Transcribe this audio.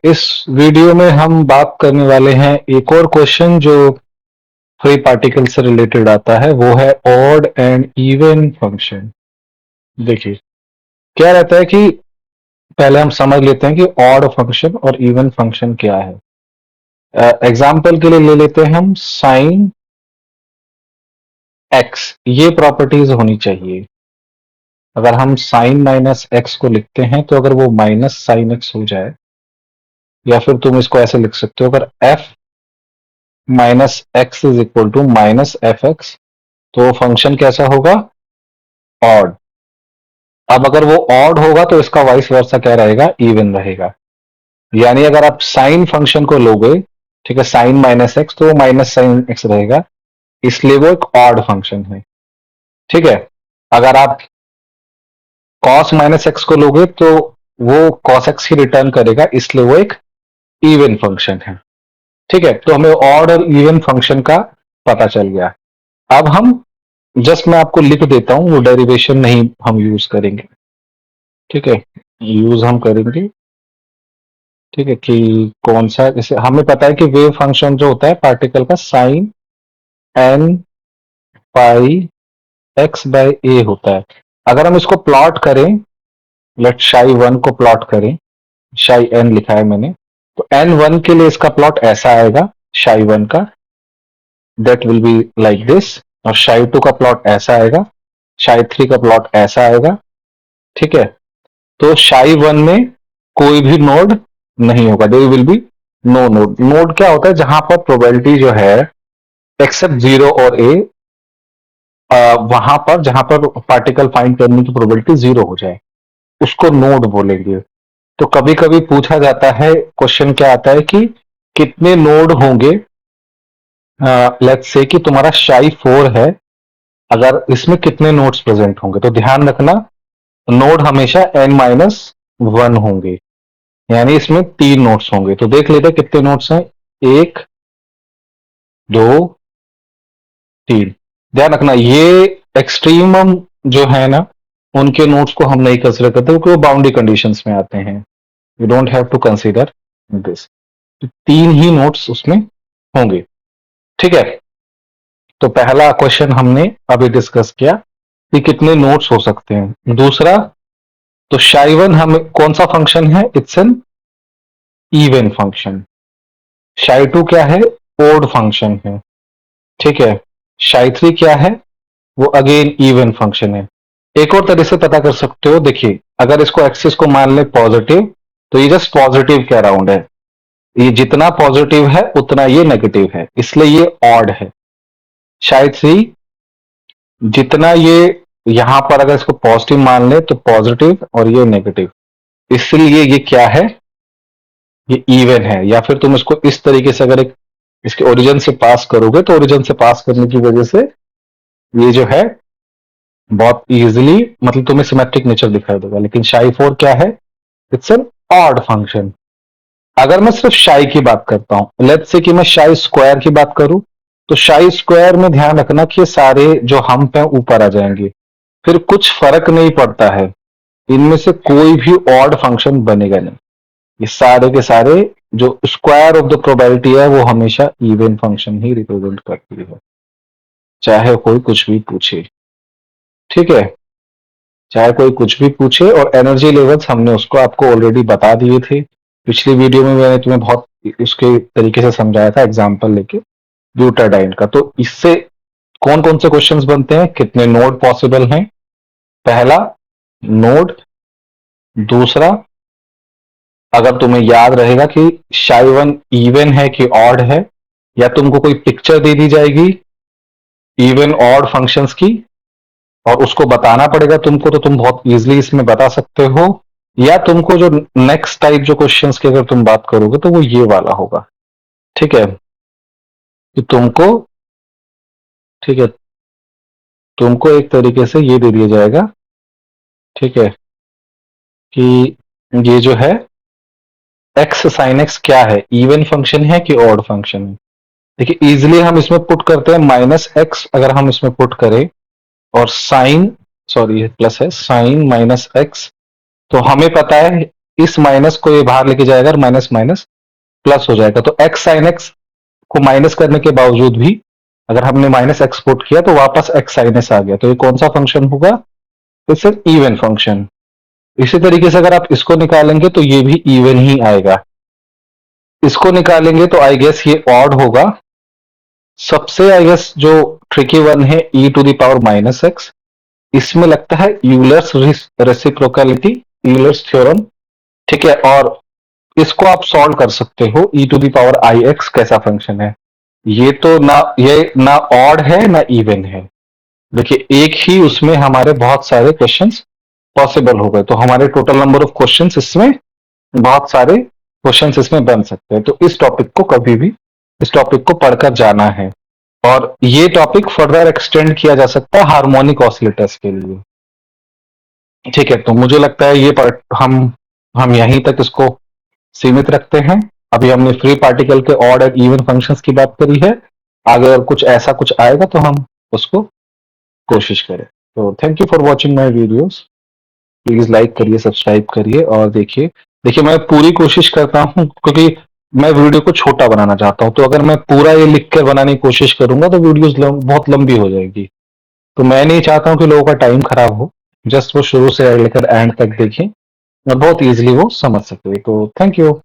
इस वीडियो में हम बात करने वाले हैं एक और क्वेश्चन जो फ्री पार्टिकल से रिलेटेड आता है, वो है ऑड एंड इवन फंक्शन। देखिए क्या रहता है कि पहले हम समझ लेते हैं कि ऑड फंक्शन और इवन फंक्शन क्या है। एग्जाम्पल के लिए ले लेते हैं हम साइन एक्स, ये प्रॉपर्टीज होनी चाहिए। अगर हम साइन माइनस एक्स को लिखते हैं तो अगर वो माइनस साइन एक्स हो जाए, या फिर तुम इसको ऐसे लिख सकते हो, अगर F minus X is equal to minus F X, तो फंक्शन कैसा होगा? ऑड। अब अगर वो ऑड होगा तो इसका वाइस वर्सा क्या रहेगा? इवन रहेगा। यानी अगर आप साइन फंक्शन को लोगे, ठीक है, साइन माइनस एक्स, तो वो माइनस साइन एक्स रहेगा, इसलिए वो एक ऑड फंक्शन है। ठीक है। अगर आप कॉस माइनस एक्स को लोगे तो वो कॉस एक्स ही रिटर्न करेगा, इसलिए वो एक इवन फंक्शन है। ठीक है, तो हमें ऑड और इवन फंक्शन का पता चल गया। अब हम जस्ट मैं आपको लिख देता हूं, वो डेरिवेशन नहीं हम यूज करेंगे। ठीक है, यूज हम करेंगे, ठीक है, कि कौन सा, जैसे हमें पता है कि वेव फंक्शन जो होता है पार्टिकल का, साइन एन पाई एक्स बाय ए होता है। अगर हम इसको प्लॉट करें, लेट शाई वन को प्लॉट करें, शाई एन लिखा है मैंने, तो एन वन के लिए इसका प्लॉट ऐसा आएगा, शाई वन का, that will be like this. और शाई टू का प्लॉट ऐसा आएगा, शाई थ्री का प्लॉट ऐसा आएगा। ठीक है, तो शाई वन में कोई भी नोड नहीं होगा, there will be no node. Node क्या होता है? जहां पर प्रोबेबिलिटी जो है एक्सेप्ट जीरो और ए, वहां पर जहां पर पार्टिकल फाइंड करने की प्रोबेबिलिटी जीरो हो जाए, उसको नोड बोलेंगे। तो कभी कभी पूछा जाता है, क्वेश्चन क्या आता है कि कितने नोड होंगे, लेट्स से कि तुम्हारा शाई फोर है, अगर इसमें कितने नोड्स प्रेजेंट होंगे? तो ध्यान रखना, नोड हमेशा n माइनस वन होंगे, यानी इसमें तीन नोट्स होंगे। तो देख लेते हैं कितने नोट्स हैं, एक, दो, तीन। ध्यान रखना ये एक्सट्रीमम जो है ना, उनके नोट्स को हम नहीं कंसिडर करते क्योंकि वो बाउंड्री कंडीशंस में आते हैं। You don't have to consider this. तीन ही नोट्स उसमें होंगे। ठीक है, तो पहला क्वेश्चन हमने अभी डिस्कस किया कि कितने नोट्स हो सकते हैं। दूसरा, तो शाई वन हम कौन सा फंक्शन है? It's an even function. शाई टू क्या है? ओड फंक्शन है। ठीक है, शाई थ्री क्या है? वो अगेन इवन फंक्शन है। एक और तरह से पता कर सकते हो, देखिए अगर इसको एक्सिस को मान ले पॉजिटिव, तो ये जस्ट पॉजिटिव के अराउंड है, ये जितना पॉजिटिव है उतना ये नेगेटिव है, इसलिए ये ऑड है। शायद थ्री जितना ये यहां पर अगर इसको पॉजिटिव मान ले तो पॉजिटिव और ये नेगेटिव, इसलिए ये क्या है? ये इवन है। या फिर तुम इसको इस तरीके से अगर एक इसके ओरिजिन से पास करोगे, तो ओरिजिन से पास करने की वजह से ये जो है बहुत इजीली, मतलब तुम्हें सिमेट्रिक नेचर दिखाई देगा। लेकिन शाई फोर क्या है? It's N odd function. अगर मैं सिर्फ शाई की बात करता हूं, लेट्स से कि मैं शाई स्क्वायर की बात करूं, तो शाई स्क्वायर में ध्यान रखना कि ये सारे जो हम्प हैं ऊपर आ जाएंगे, फिर कुछ फर्क नहीं पड़ता है, इनमें से कोई भी ऑड फंक्शन बनेगा नहीं। ये सारे के सारे जो स्क्वायर ऑफ द प्रोबेबिलिटी है वो हमेशा इवन फंक्शन ही रिप्रेजेंट करती है, चाहे कोई कुछ भी पूछे। ठीक है, चाहे कोई कुछ भी पूछे। और एनर्जी लेवल्स हमने उसको आपको ऑलरेडी बता दिए थे पिछली वीडियो में, मैंने तुम्हें बहुत उसके तरीके से समझाया था एग्जाम्पल लेके ब्यूटाडाइन का। तो इससे कौन कौन से क्वेश्चंस बनते हैं? कितने नोड पॉसिबल हैं, पहला नोड। दूसरा, अगर तुम्हें याद रहेगा कि शाई वन इवन है कि ऑड है, या तुमको कोई पिक्चर दे दी जाएगी इवन ऑड फंक्शंस की और उसको बताना पड़ेगा तुमको, तो तुम बहुत इजीली इसमें बता सकते हो। या तुमको जो नेक्स्ट टाइप जो क्वेश्चंस की अगर तुम बात करोगे तो वो ये वाला होगा। ठीक है, कि तुमको, ठीक है, तुमको एक तरीके से ये दे दिया जाएगा, ठीक है, कि ये जो है एक्स साइन एक्स क्या है, इवन फंक्शन है कि ऑड फंक्शन है। देखिए इजिली हम इसमें पुट करते हैं माइनस एक्स, अगर हम इसमें पुट करें, और साइन, सॉरी प्लस है, साइन माइनस एक्स, तो हमें पता है इस माइनस को ये बाहर लेके जाएगा और माइनस माइनस प्लस हो जाएगा। तो एक्स साइन एक्स को माइनस करने के बावजूद भी अगर हमने माइनस एक्सपोर्ट किया तो वापस एक्स साइन एस आ गया। तो ये कौन सा फंक्शन होगा? It's an even function. इसी तरीके से अगर आप इसको निकालेंगे तो ये भी इवन ही आएगा। इसको निकालेंगे तो आई गेस ये ऑड होगा। सबसे आई गेस जो ट्रिकी वन है e to the power minus X, इसमें लगता है यूलर्स रेसिप्रोकलिटी, यूलर्स थ्योरम, ठीक है। और इसको आप सॉल्व कर सकते हो। e to the power I X कैसा फंक्शन है? ये ना ऑड है ना इवन है। देखिए एक ही उसमें हमारे बहुत सारे क्वेश्चंस पॉसिबल हो गए, तो हमारे टोटल नंबर ऑफ क्वेश्चंस इसमें बहुत सारे क्वेश्चंस इसमें बन सकते हैं। तो इस टॉपिक को कभी भी इस टॉपिक को पढ़कर जाना है। और ये टॉपिक फर्दर एक्सटेंड किया जा सकता है हार्मोनिक ऑसिलेटर्स के लिए, ठीक है। तो मुझे लगता है ये पार्ट हम यहीं तक इसको सीमित रखते हैं। अभी हमने फ्री पार्टिकल के ऑड एंड इवन फंक्शंस की बात करी है। आगे अगर कुछ ऐसा कुछ आएगा तो हम उसको कोशिश करें। तो thank you for watching my videos. Please like करिए, सब्सक्राइब करिए और देखिए। देखिए मैं पूरी कोशिश करता हूं क्योंकि मैं वीडियो को छोटा बनाना चाहता हूं। तो अगर मैं पूरा ये लिख कर बनाने की कोशिश करूंगा तो वीडियोस बहुत लंबी हो जाएगी। तो मैं नहीं चाहता हूं कि लोगों का टाइम खराब हो। जस्ट वो शुरू से लेकर एंड तक देखें और बहुत इजीली वो समझ सके। तो थैंक यू।